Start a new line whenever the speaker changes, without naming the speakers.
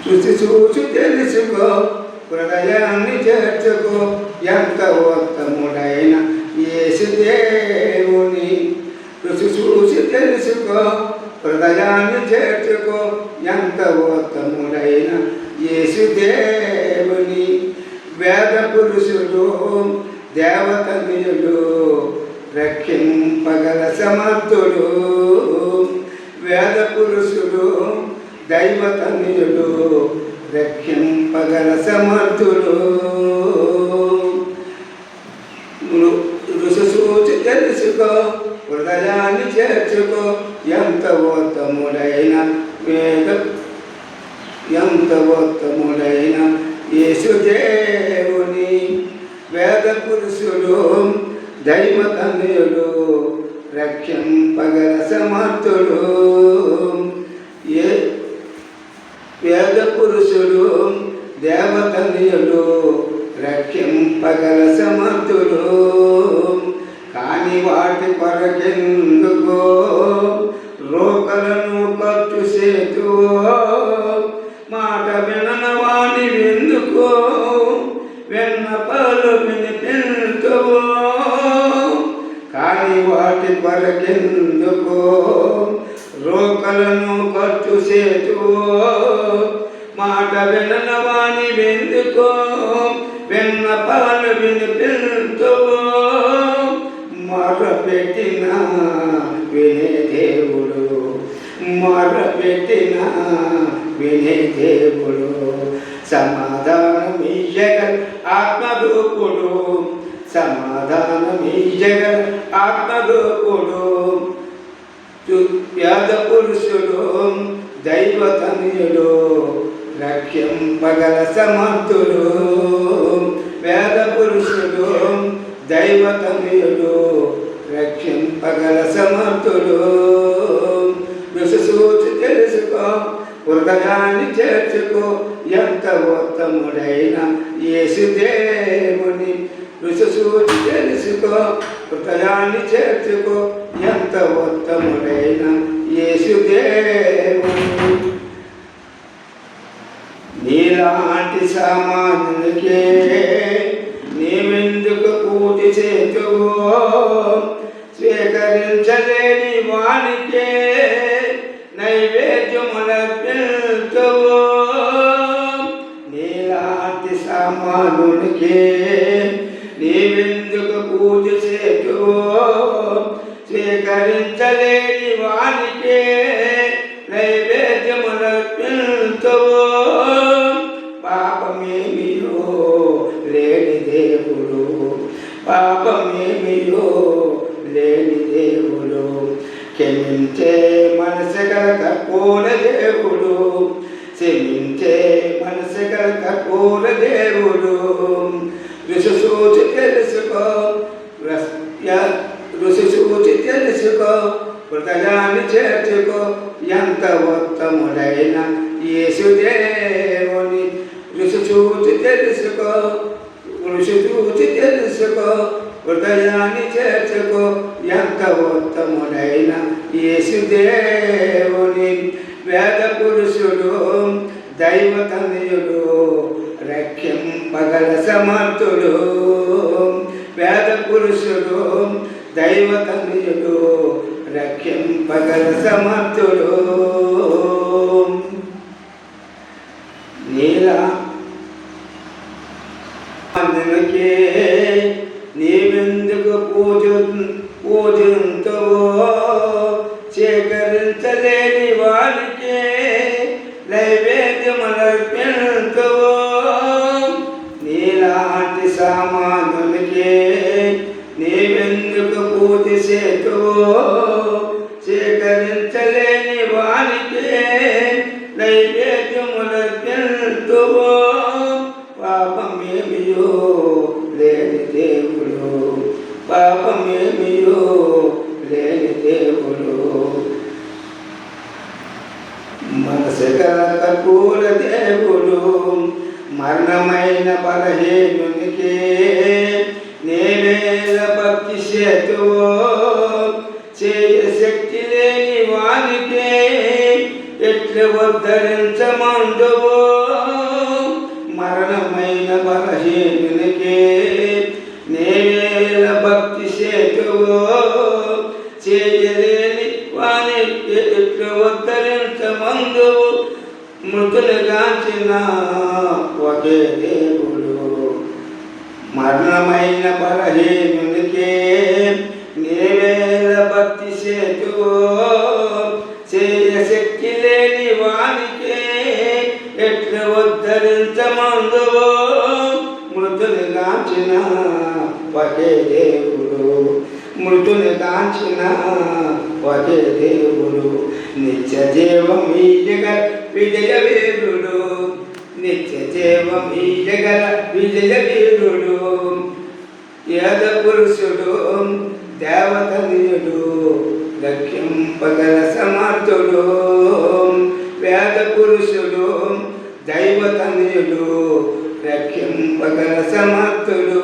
చూసి చూసి తెలుసుకో హృదయాన్ని చేర్చుకో ఎంత ఉత్తముడైన యేసు దేవుని రుచి చూసి తెలుసుకో హృదయాన్ని చేర్చుకో ఎంత ఉత్తముడైన యేసు దేవుని వేద పురుషుడు దేవతనయుడు రక్షింపగల సమర్థుడు వేద పురుషుడు దైవతనయుడు రక్షింపగల సమర్థుడు రుచి చూచి తెలుసుకో హృదయాన్ని చేర్చుకో ఎంత ఉత్తముడైన యేసు దేవుని వేద పురుషుడు దైవతనయుడు రక్షింపగల సమర్థుడు వేద పురుషుడు దేవతనయుడు రక్షింపగల సమర్థుడు కాని వాటి కొరకెందుకో రోకలను ఖర్చు సేతువో మాట విననవాని ఎందుకో వెన్నపాలు వినిపించువో కాని వాటి కొరకెందుకో రోకలను ఖర్చు సేతువో మాట విననవాని ఎందుకో వెన్నపాలు వినిపించువో మాట పెట్టిన వినే దేవుడు మాట పెట్టిన వినే దేవుడు సమాధానమియ్యగల ఆత్మరూపుడు సమాధానమియ్యగల ఆత్మరూపుడు వేద పురుషుడు దైవతనయుడు రక్షింపగల సమర్థుడు వేద పురుషుడు దైవతనయుడు రక్షింపగల సమర్థుడు రుచి చూచి తెలుసుకో హృదయాన్ని చేర్చుకో ఎంత ఉత్తముడైన యేసు దేవుని రుచి చూచి తెలుసుకో హృదయాన్ని చేర్చుకో ఎంత ఉత్తముడైన యేసు దేవుని నీలాంటి సామాన్యునికే నీవెందుకు పూజ చేతువో స్వీకరించలేని వానికే నైవేద్యములర్పించువో నీలాంటి సామాన్యునికే నీవెందుకు పూజ చేతువో స్వీకరించలేని వానికే నైవేద్యములర్పించువో పాపమేమియో లేని దేవుడు పాపమేమియో లేని దేవుడు క్షమించే మనసు గల కర్పూర దేవుడు క్షమించే మనసు గల కర్పూర దేవుడు రుచి చూచి తెలుసుకో రుచి చూచి తెలుసుకో హృదయాన్ని చేర్చుకో ఎంత ఉత్తముడైన యేసు దేవుని రుచి చూచి తెలుసుకో రుచి చూచి తెలుసుకో హృదయాన్ని చేర్చుకో ఎంత ఉత్తముడైన యేసు దేవుని వేద పురుషుడు దైవతనయుడు రక్షింపగల సమర్థుడు వేద పురుషుడు దైవతనయుడు రక్షింపగల సమర్థుడు నీలా అందుకే నీవెందుకు పూజింతువో సేకరించలేని వానికే నైవేద్యములర్పించువో నీలాంటి సామాన్యునికే నీవెందుకు పూజ చేతువో సేకరించలేని వానికే నైవేద్యములర్పించువో పాపమేమియో లేని దేవుడు పాపమేమియో లేని దేవుడు మనసు గల కర్పూర దేవుడు మరణమైన బలహీనునికి నేనేల భక్తి చేతువో చేయ శక్తి లేని వానికే ఎట్ల ఉద్ధరించమందువో మరణమైన బలహీనునికే నేవేల భక్తి సేతువో చేయలేని వాని ఎట్లు ఉద్ధరించమందువు మృతులుగాంచిన ఒకే దేవుడు మరణమైన బలహీనునికే నేవేల భక్తి సేతువో చేయ శక్తి లేని వానికే ఎట్లు ఉద్ధరించమందువో మృతులుగాంచిన ఒకే దేవుడు మృతులుగాంచిన ఒకే దేవుడు నిత్య జీవం ఈ జగ విజయ వీరుడు నిత్య జీవం ఈ జగ విజయ వీరుడు యద పురుషుడు దేవతనీయుడు లక్ష్యంపగల సమర్థుడు వేద పురుషుడు దైవతనీయుడు రక్షింపగల సమర్థుడు